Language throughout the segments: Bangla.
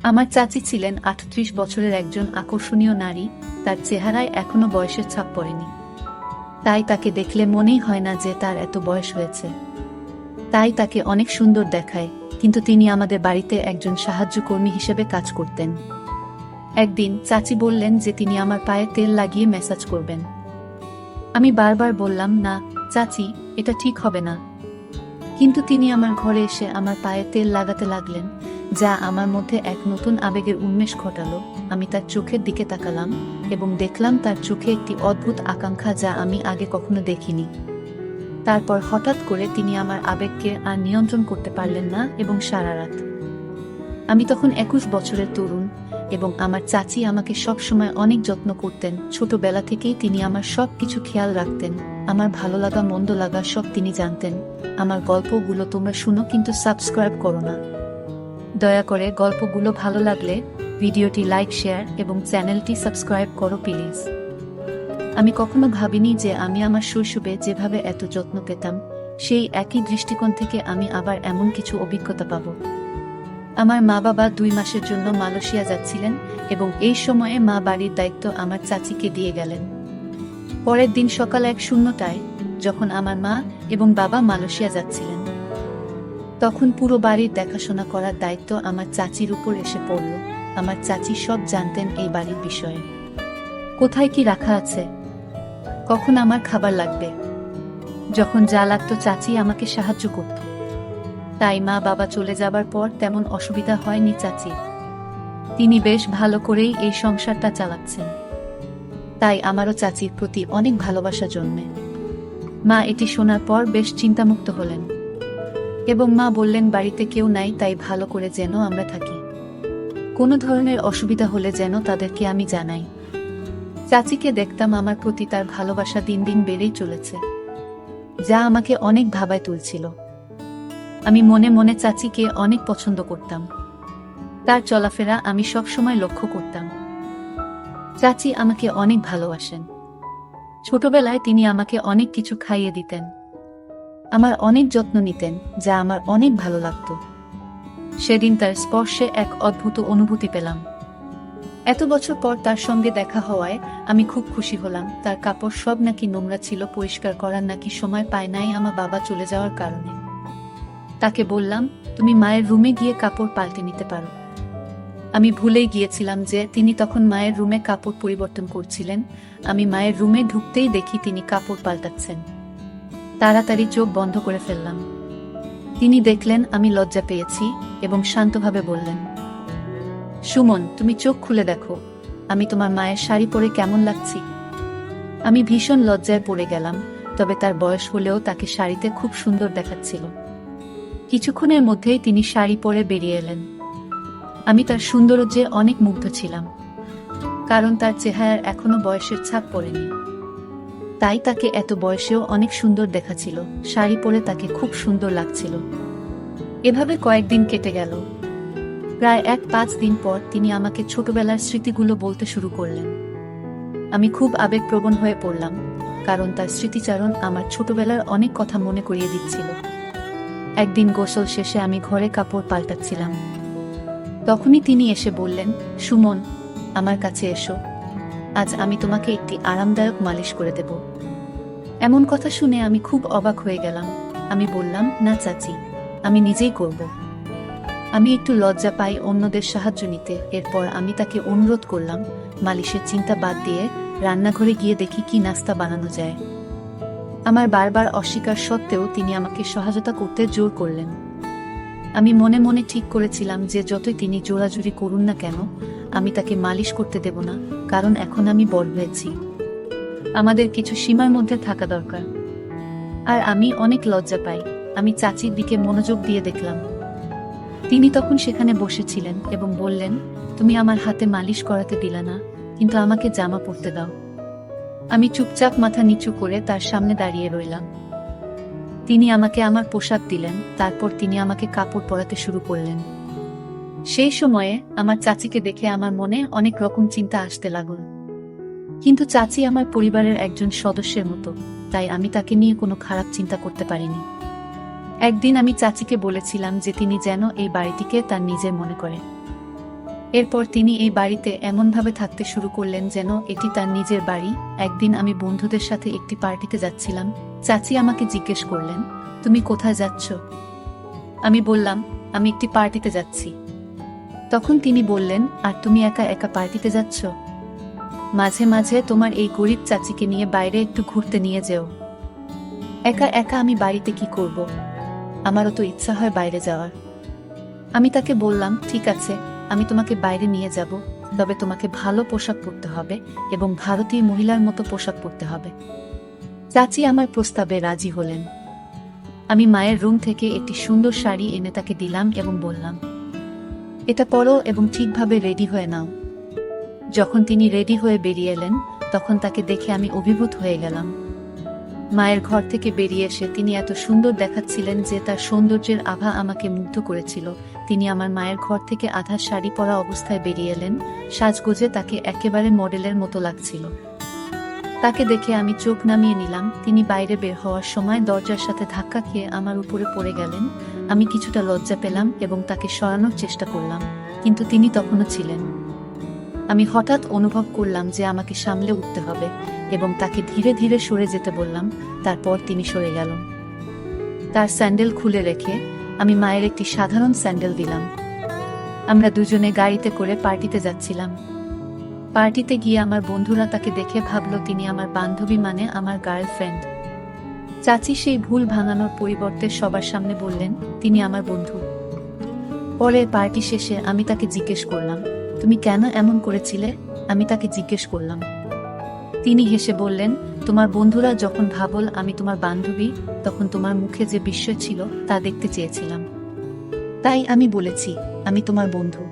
আমার চাচি ছিলেন ৩৮ বছরের একজন আকর্ষণীয় নারী। তার চেহারায় এখনো বয়সের ছাপ পড়েনি, তাই তাকে দেখলে মনেই হয় না যে তার এত বয়স হয়েছে। তাই তাকে অনেক সুন্দর দেখায়, কিন্তু তিনি আমাদের বাড়িতে একজন সাহায্যকর্মী হিসেবে কাজ করতেন। একদিন চাচি বললেন যে তিনি আমার পায়ে তেল লাগিয়ে ম্যাসাজ করবেন। আমি বারবার বললাম, না চাচি, এটা ঠিক হবে না। কিন্তু তিনি আমার ঘরে এসে আমার পায়ে তেল লাগাতে লাগলেন, যা আমার মধ্যে এক নতুন আবেগের উন্মেষ ঘটালো। আমি তার চোখের দিকে তাকালাম এবং দেখলাম তার চোখে একটি অদ্ভুত আকাঙ্ক্ষা, যা আমি আগে কখনো দেখিনি। তারপর হঠাৎ করে তিনি আমার আবেগকে আর নিয়ন্ত্রণ করতে পারলেন না এবং সারা রাত। আমি তখন ২১ বছরের তরুণ এবং আমার চাচি আমাকে সবসময় অনেক যত্ন করতেন। ছোটবেলা থেকেই তিনি আমার সব কিছু খেয়াল রাখতেন, আমার ভালো লাগা মন্দ লাগা সব তিনি জানতেন। আমার গল্পগুলো তোমরা শুনো, কিন্তু সাবস্ক্রাইব করো না। দয়া করে গল্পগুলো ভালো লাগলে ভিডিওটি লাইক, শেয়ার এবং চ্যানেলটি সাবস্ক্রাইব করো প্লিজ। আমি কখনো ভাবিনি যে আমি আমার শৈশবে যেভাবে এত যত্ন পেতাম, সেই একই দৃষ্টিকোণ থেকে আমি আবার এমন কিছু অভিজ্ঞতা পাব। আমার মা বাবা ২ মাসের জন্য মালয়েশিয়া যাচ্ছিলেন এবং এই সময়ে মা বাড়ির দায়িত্ব আমার চাচিকে দিয়ে গেলেন। পরের দিন সকাল ১:০০টায় যখন আমার মা এবং বাবা মালয়েশিয়া যাচ্ছিলেন, তখন পুরো বাড়ির দেখাশোনা করার দায়িত্ব আমার চাচির উপর এসে পড়ল। আমার চাচি সব জানতেন এই বাড়ির বিষয়ে, কোথায় কি রাখা আছে, কখন আমার খাবার লাগবে। যখন যা লাগতো চাচি আমাকে সাহায্য করত। তাই মা বাবা চলে যাবার পর তেমন অসুবিধা হয়নি চাচির। তিনি বেশ ভালো করেই এই সংসারটা চালাচ্ছেন। তাই আমারও চাচির প্রতি অনেক ভালোবাসা জন্মে। মা এটি শোনার পর বেশ চিন্তামুক্ত হলেন এবং মা বললেন, বাড়িতে কেউ নাই, তাই ভালো করে যেন আমরা থাকি। কোনো ধরনের অসুবিধা হলে যেন তাদেরকে আমি জানাই। চাচিকে দেখতাম আমার প্রতি তার ভালোবাসা দিন দিন বেড়েই চলেছে, যা আমাকে অনেক ভাবায় তুলছিল। আমি মনে মনে চাচিকে অনেক পছন্দ করতাম। তার চলাফেরা আমি সব সময় লক্ষ্য করতাম। চাচি আমাকে অনেক ভালোবাসেন। ছোটবেলায় তিনি আমাকে অনেক কিছু খাইয়ে দিতেন, আমার অনেক যত্ন নিতেন, যা আমার অনেক ভালো লাগতো। সেদিন তার স্পর্শে এক অদ্ভুত অনুভূতি পেলাম। এত বছর পর তার সঙ্গে দেখা হওয়ায় আমি খুব খুশি হলাম। তার কাপড় সব নাকি নোংরা ছিল, পরিষ্কার করার নাকি সময় পায় নাই আমার বাবা চলে যাওয়ার কারণে। তাকে বললাম, তুমি মায়ের রুমে গিয়ে কাপড় পাল্টে নিতে পারো। আমি ভুলেই গিয়েছিলাম যে তিনি তখন মায়ের রুমে কাপড় পরিবর্তন করছিলেন। আমি মায়ের রুমে ঢুকতেই দেখি তিনি কাপড় পাল্টাচ্ছেন। তাড়াতাড়ি চোখ বন্ধ করে ফেললাম। তিনি দেখলেন আমি লজ্জা পেয়েছি এবং শান্তভাবে বললেন, সুমন, তুমি চোখ খুলে দেখো, আমি তোমার মায়ের শাড়ি পরে কেমন লাগছি। আমি ভীষণ লজ্জায় পড়ে গেলাম, তবে তার বয়স হলেও তাকে শাড়িতে খুব সুন্দর দেখাচ্ছিল। কিছুক্ষণের মধ্যেই তিনি শাড়ি পরে বেরিয়ে এলেন। আমি তার সৌন্দর্যে অনেক মুগ্ধ ছিলাম, কারণ তার চেহারার এখনো বয়সের ছাপ পড়েনি। তাই তাকে এত বয়সেও অনেক সুন্দর দেখাচ্ছিল। শাড়ি পরে তাকে খুব সুন্দর লাগছিল। এভাবে কয়েকদিন কেটে গেল। প্রায় ৫ দিন পর তিনি আমাকে ছোটবেলার স্মৃতিগুলো বলতে শুরু করলেন। আমি খুব আবেগপ্রবণ হয়ে পড়লাম, কারণ তার স্মৃতিচারণ আমার ছোটবেলার অনেক কথা মনে করিয়ে দিচ্ছিল। একদিন গোসল শেষে আমি ঘরে কাপড় পাল্টাচ্ছিলাম। তখনই তিনি এসে বললেন, সুমন, আমার কাছে এসো, আজ আমি তোমাকে একটি আরামদায়ক মালিশ করে দেব। এমন কথা শুনে আমি খুব অবাক হয়ে গেলাম। আমি বললাম, না চাচি, আমি নিজেই করব। আমি একটু লজ্জা পাই অন্যদের সাহায্য নিতে। এরপর আমি তাকে অনুরোধ করলাম, মালিশের চিন্তা বাদ দিয়ে রান্নাঘরে গিয়ে দেখি কি নাস্তা বানানো যায়। আমার বারবার অস্বীকার সত্ত্বেও তিনি আমাকে সহায়তা করতে জোর করলেন। আমি মনে মনে ঠিক করেছিলাম যে যতই তিনি জোরাজুরি করুন না কেন, আমি তাকে মালিশ করতে দেব না, কারণ এখন আমি বড় হয়েছি। আমাদের কিছু সীমার মধ্যে থাকা দরকার। আর আমি অনেক লজ্জা পাই। আমি চাচির দিকে মনোযোগ দিয়ে দেখলাম। তিনি তখন সেখানে বসেছিলেন এবং বললেন, তুমি আমার হাতে মালিশ করাতে দিলা না, কিন্তু আমাকে জামা পরতে দাও। আমি চুপচাপ মাথা নিচু করে তার সামনে দাঁড়িয়ে রইলাম। তিনি আমাকে আমার পোশাক দিলেন, তারপর তিনি আমাকে কাপড় পরাতে শুরু করলেন। সেই সময়ে আমার চাচিকে দেখে আমার মনে অনেক রকম চিন্তা আসতে লাগল। কিন্তু চাচি আমার পরিবারের একজন সদস্যের মতো, তাই আমি তাকে নিয়ে কোনো খারাপ চিন্তা করতে পারিনি। একদিন আমি চাচিকে বলেছিলাম যে তিনি যেন এই বাড়িটিকে তার নিজের মনে করে। এরপর তিনি এই বাড়িতে এমনভাবে থাকতে শুরু করলেন যেন এটি তার নিজের বাড়ি। একদিন আমি বন্ধুদের সাথে একটি পার্টিতে যাচ্ছিলাম। চাচি আমাকে জিজ্ঞেস করলেন, তুমি কোথায় যাচ্ছ? আমি বললাম, আমি একটি পার্টিতে যাচ্ছি। তখন তিনি বললেন, আর তুমি একা একা পার্টিতে যাচ্ছ? মাঝে মাঝে তোমার এই গরিব চাচিকে নিয়ে বাইরে একটু ঘুরতে নিয়ে যেও। একা একা আমি বাড়িতে কি করব? আমারও তো ইচ্ছা হয় বাইরে যাওয়ার। আমি তাকে বললাম, ঠিক আছে, আমি তোমাকে বাইরে নিয়ে যাব, তবে তোমাকে ভালো পোশাক পরতে হবে এবং ভারতীয় মহিলার মতো পোশাক পরতে হবে। চাচি আমার প্রস্তাবে রাজি হলেন। আমি মায়ের রুম থেকে একটি সুন্দর শাড়ি এনে তাকে দিলাম এবং বললাম, এটা পরো এবং ঠিকভাবে রেডি হয়ে নাও। যখন তিনি রেডি হয়ে বেরিয়ে এলেন, তখন তাকে দেখে আমি অভিভূত হয়ে গেলাম। মায়ের ঘর থেকে বেরিয়ে এসে তিনি এত সুন্দর দেখাচ্ছিলেন যে তার সৌন্দর্যের আভা আমাকে মুগ্ধ করেছিল। তিনি আমার মায়ের ঘর থেকে আধা শাড়ি পরা অবস্থায় বেরিয়ে এলেন। সাজগোজে তাকে একেবারে মডেলের মতো লাগছিল। তাকে দেখে আমি চোখ নামিয়ে নিলাম। তিনি বাইরে বের হওয়ার সময় দরজার সাথে ধাক্কা খেয়ে আমার উপরে পড়ে গেলেন। আমি কিছুটা লজ্জা পেলাম এবং তাকে সরানোর চেষ্টা করলাম, কিন্তু তিনি তখনও ছিলেন। আমি হঠাৎ অনুভব করলাম যে আমাকে সামলে উঠতে হবে এবং তাকে ধীরে ধীরে সরে যেতে বললাম। তারপর তিনি সরে গেলেন। তার স্যান্ডেল খুলে রেখে আমি মায়ের একটি সাধারণ স্যান্ডেল দিলাম। আমরা দুজনে গাড়িতে করে পার্টিতে যাচ্ছিলাম। পার্টিতে গিয়ে আমার বন্ধুরা তাকে দেখে ভাবল তিনি আমার বান্ধবী, মানে আমার গার্লফ্রেন্ড। চাচি সেই ভুল ভাঙানোর পরিবর্তে সবার সামনে বললেন, তিনি আমার বন্ধু। পরে পার্টি শেষে আমি তাকে জিজ্ঞেস করলাম, তুমি কেন এমন করেছিলে? আমি তাকে জিজ্ঞেস করলাম। তিনি হেসে বললেন, তোমার বন্ধুরা যখন ভাবল আমি তোমার বান্ধবী, তখন তোমার মুখে যে বিস্ময় ছিল তা দেখতে চেয়েছিলাম। তাই আমি বলেছি আমি তোমার বন্ধু।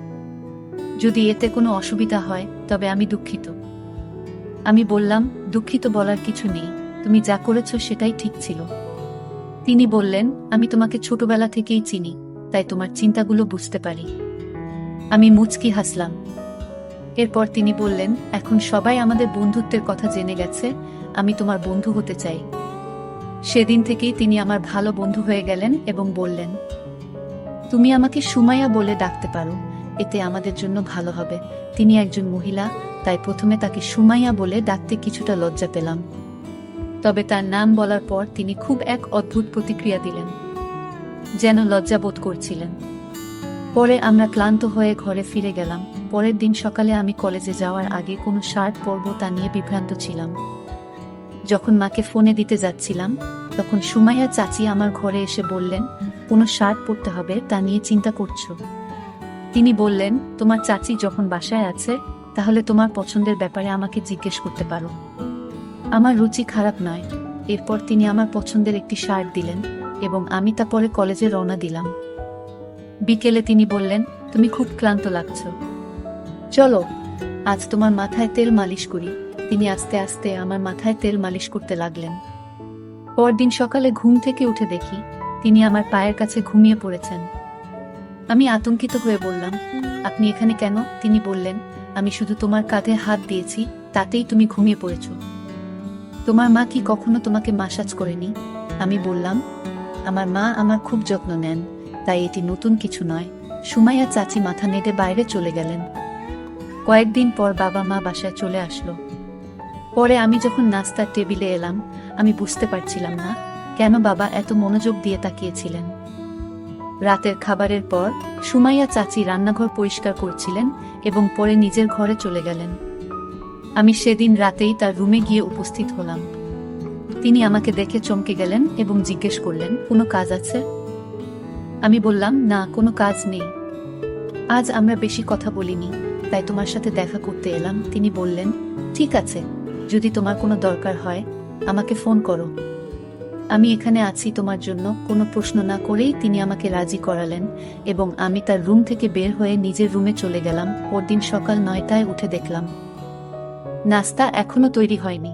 যদি এতে কোনো অসুবিধা হয় তবে আমি দুঃখিত। আমি বললাম, দুঃখিত বলার কিছু নেই, তুমি যা করেছ সেটাই ঠিক ছিল। তিনি বললেন, আমি তোমাকে ছোটবেলা থেকেই চিনি, তাই তোমার চিন্তাগুলো বুঝতে পারি। আমি মুচকি হাসলাম। এরপর তিনি বললেন, এখন সবাই আমাদের বন্ধুত্বের কথা জেনে গেছে, আমি তোমার বন্ধু হতে চাই। সেদিন থেকেই তিনি আমার ভালো বন্ধু হয়ে গেলেন এবং বললেন, তুমি আমাকে সুমাইয়া বলে ডাকতে পারো, এতে আমাদের জন্য ভালো হবে। তিনি একজন মহিলা, তাই প্রথমে তাকে সুমাইয়া বলে ডাকতে কিছুটা লজ্জা পেলাম। তবে তার নাম বলার পর তিনি খুব এক অদ্ভুত প্রতিক্রিয়া দিলেন, যেন লজ্জা বোধ করছিলেন। পরে আমরা ক্লান্ত হয়ে ঘরে ফিরে গেলাম। পরের দিন সকালে আমি কলেজে যাওয়ার আগে কোনো শার্ট পরব তা নিয়ে বিভ্রান্ত ছিলাম। যখন মাকে ফোনে দিতে যাচ্ছিলাম, তখন সুমাইয়া চাচি আমার ঘরে এসে বললেন, কোনো শার্ট পরতে হবে তা নিয়ে চিন্তা করছো? তিনি বললেন, তোমার চাচি যখন বাসায় আছে তাহলে তোমার পছন্দের ব্যাপারে আমাকে জিজ্ঞেস করতে পারো, আমার রুচি খারাপ নয়। এরপর তিনি আমার পছন্দের একটি শার্ট দিলেন এবং আমি তা পরে কলেজে রওনা দিলাম। বিকেলে তিনি বললেন, তুমি খুব ক্লান্ত লাগছো, চলো আজ তোমার মাথায় তেল মালিশ করি। তিনি আস্তে আস্তে আমার মাথায় তেল মালিশ করতে লাগলেন। পরদিন সকালে ঘুম থেকে উঠে দেখি তিনি আমার পায়ের কাছে ঘুমিয়ে পড়েছেন। আমি আতঙ্কিত হয়ে বললাম, আপনি এখানে কেন? তিনি বললেন, আমি শুধু তোমার কাঁধে হাত দিয়েছি, তাতেই তুমি ঘুমিয়ে পড়েছ। তোমার মা কি কখনো তোমাকে মাসাজ করেনি? আমি বললাম, আমার মা আমার খুব যত্ন নেন, তাই এটি নতুন কিছু নয়। সুমাইয়া চাচি মাথা নেড়ে বাইরে চলে গেলেন। কয়েকদিন পর বাবা মা বাসায় চলে আসলো। পরে আমি যখন নাস্তার টেবিলে এলাম, আমি বুঝতে পারছিলাম না কেন বাবা এত মনোযোগ দিয়ে তাকিয়েছিলেন। রাতের খাবারের পর সুমাইয়া চাচি রান্নাঘর পরিষ্কার করছিলেন এবং পরে নিজের ঘরে চলে গেলেন। আমি সেদিন রাতেই তার রুমে গিয়ে উপস্থিত হলাম। তিনি আমাকে দেখে চমকে গেলেন এবং জিজ্ঞেস করলেন, কোনো কাজ আছে? আমি বললাম, না, কোনো কাজ নেই। আজ আমরা বেশি কথা বলিনি, তাই তোমার সাথে দেখা করতে এলাম। তিনি বললেন, ঠিক আছে, যদি তোমার কোনো দরকার হয় আমাকে ফোন করো, আমি এখানে আছি তোমার জন্য। কোনো প্রশ্ন না করেই তিনি আমাকে রাজি করালেন এবং আমি তার রুম থেকে বের হয়ে নিজের রুমে চলে গেলাম। পরদিন সকাল 9টায় উঠে দেখলাম নাস্তা এখনো তৈরি হয়নি।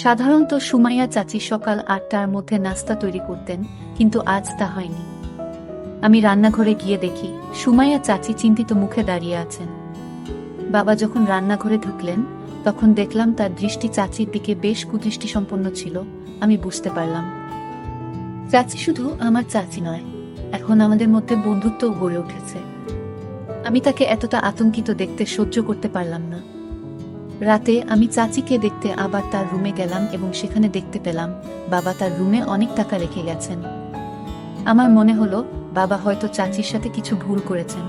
সাধারণত সুমাইয়া চাচি সকাল 8টার মধ্যে নাস্তা তৈরি করতেন, কিন্তু আজ তা হয়নি। আমি রান্নাঘরে গিয়ে দেখি সুমাইয়া চাচি চিন্তিত মুখে দাঁড়িয়ে আছেন। বাবা যখন রান্নাঘরে ঢুকলেন, তখন দেখলাম তার দৃষ্টি চাচির দিকে বেশ কুদৃষ্টিসম্পন্ন ছিল। আমি বুঝতে পারলাম, চাচি শুধু আমার চাচি নয়, এখন আমাদের মধ্যে বন্ধুত্ব গড়ে উঠেছে। আমি তাকে এতটা আতঙ্কিত দেখতে সহ্য করতে পারলাম না। রাতে আমি চাচিকে দেখতে আবার তার রুমে গেলাম এবং সেখানে দেখতে পেলাম বাবা তার রুমে অনেক টাকা রেখে গেছেন। আমার মনে হলো বাবা হয়তো চাচির সাথে কিছু ভুল করেছেন।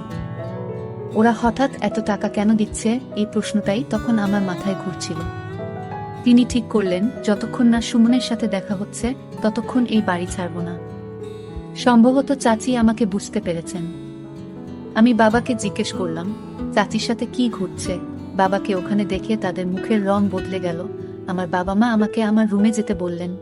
ওরা হঠাৎ এত টাকা কেন দিচ্ছে, এই প্রশ্নটাই তখন আমার মাথায় ঘুরছিল। তিনি ঠিক করলেন যতক্ষণ না সুমনের সাথে দেখা হচ্ছে ততক্ষণ এই বাড়ি ছাড়ব না। সম্ভবত চাচি আমাকে বুঝতে পেরেছেন। আমি বাবাকে জিজ্ঞেস করলাম, চাচির সাথে কি ঘটছে? বাবাকে ওখানে দেখে তাদের মুখের রং বদলে গেল। আমার বাবা মা আমাকে আমার রুমে যেতে বললেন,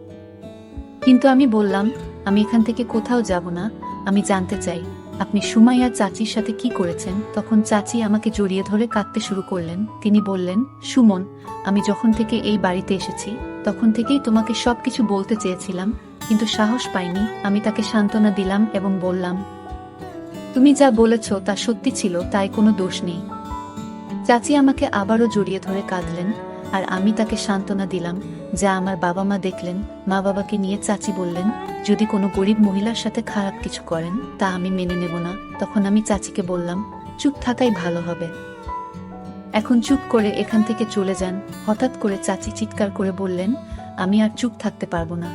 কিন্তু আমি বললাম আমি এখান থেকে কোথাও যাব না, আমি জানতে চাই আপনি সুমাইয়া চাচির সাথে কি করেছেন। তখন চাচি আমাকে জড়িয়ে ধরে কাঁদতে শুরু করলেন। তিনি বললেন, সুমন, আমি যখন থেকে এই বাড়িতে এসেছি তখন থেকেই তোমাকে সবকিছু বলতে চেয়েছিলাম, কিন্তু সাহস পাইনি। আমি তাকে সান্ত্বনা দিলাম এবং বললাম, তুমি যা বলেছ তা সত্যি ছিল, তাই কোনো দোষ নেই। চাচি আমাকে আবারও জড়িয়ে ধরে কাঁদলেন আর আমি তাকে সান্ত্বনা দিলাম। যা আমার বাবা মা দেখলেন। মা বাবাকে নিয়ে চাচি বললেন, যদি কোনো গরিব মহিলার সাথে খারাপ কিছু করেন তা আমি মেনে নেব না। তখন আমি চাচিকে বললাম, চুপ থাকাই ভালো হবে, এখন চুপ করে এখান থেকে চলে যান। হঠাৎ করে চাচি চিৎকার করে বললেন, আমি আর চুপ থাকতে পারবো না,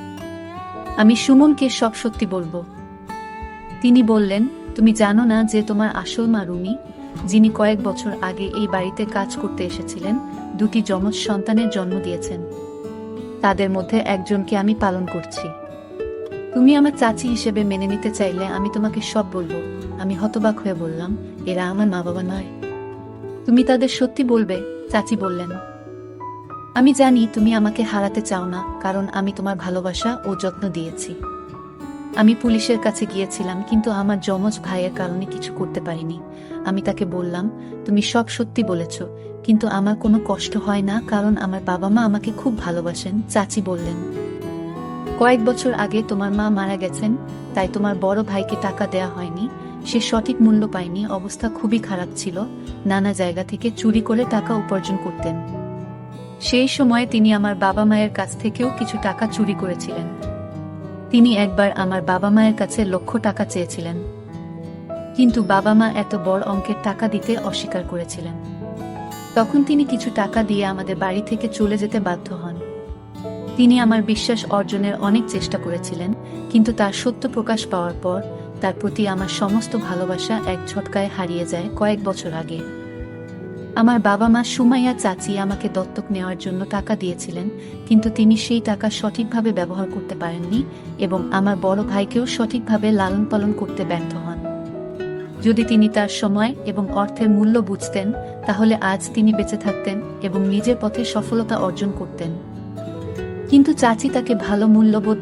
আমি সুমনকে সব সত্যি বলবো। তিনি বললেন, তুমি জানো না যে তোমার আসল মা রুমি, যিনি কয়েক বছর আগে এই বাড়িতে কাজ করতে এসেছিলেন, দুটি যমজ সন্তানের জন্ম দিয়েছেন। তাদের মধ্যে একজনকে আমি পালন করছি। তুমি আমার চাচি হিসেবে মেনে নিতে চাইলে আমি তোমাকে সব বলবো। আমি হতবাক হয়ে বললাম, এরা আমার মা বাবা নয়, তুমি তাদের সত্যি বলবে? চাচি বললেন, আমি জানি তুমি আমাকে হারাতে চাও না, কারণ আমি তোমার ভালোবাসা ও যত্ন দিয়েছি। আমি পুলিশের কাছে গিয়েছিলাম, কিন্তু আমার যমজ ভাইয়ের কারণে কিছু করতে পারিনি। আমি তাকে বললাম, তুমি সব সত্যি বলেছ, কিন্তু আমার কোনো কষ্ট হয় না, কারণ আমার বাবা মা আমাকে খুব ভালোবাসেন। চাচি বললেন, কয়েক বছর আগে তোমার মা মারা গেছেন, তাই তোমার বড় ভাইকে টাকা দেয়া হয়নি। সে সঠিক মূল্য পায়নি, অবস্থা খুবই খারাপ ছিল, নানা জায়গা থেকে চুরি করে টাকা উপার্জন করতেন। সেই সময়ে তিনি আমার বাবা মায়ের কাছ থেকেও কিছু টাকা চুরি করেছিলেন। তিনি একবার আমার বাবা মায়ের কাছে লক্ষ টাকা চেয়েছিলেন, কিন্তু বাবা মা এত বড় অঙ্কের টাকা দিতে অস্বীকার করেছিলেন। তখন তিনি কিছু টাকা দিয়ে আমাদের বাড়ি থেকে চলে যেতে বাধ্য হন। তিনি আমার বিশ্বাস অর্জনের অনেক চেষ্টা করেছিলেন, কিন্তু তার সত্য প্রকাশ পাওয়ার পর তার প্রতি আমার সমস্ত ভালোবাসা এক ঝটকায় হারিয়ে যায়। কয়েক বছর আগে আমার বাবা মা সুমাইয়া চাচি আমাকে দত্তক নেওয়ার জন্য টাকা দিয়েছিলেন, কিন্তু তিনি সেই টাকা সঠিকভাবে ব্যবহার করতে পারেননি এবং আমার বড় ভাইকেও সঠিকভাবে লালন পালন করতে ব্যর্থ হন। যদি তিনি তার সময় এবং অর্থের মূল্য বুঝতেন, তাহলে আজ তিনি বেঁচে থাকতেন এবং নিজের পথে সফলতা অর্জন করতেন। কিন্তু চাচি তাকে ভালো মূল্যবোধ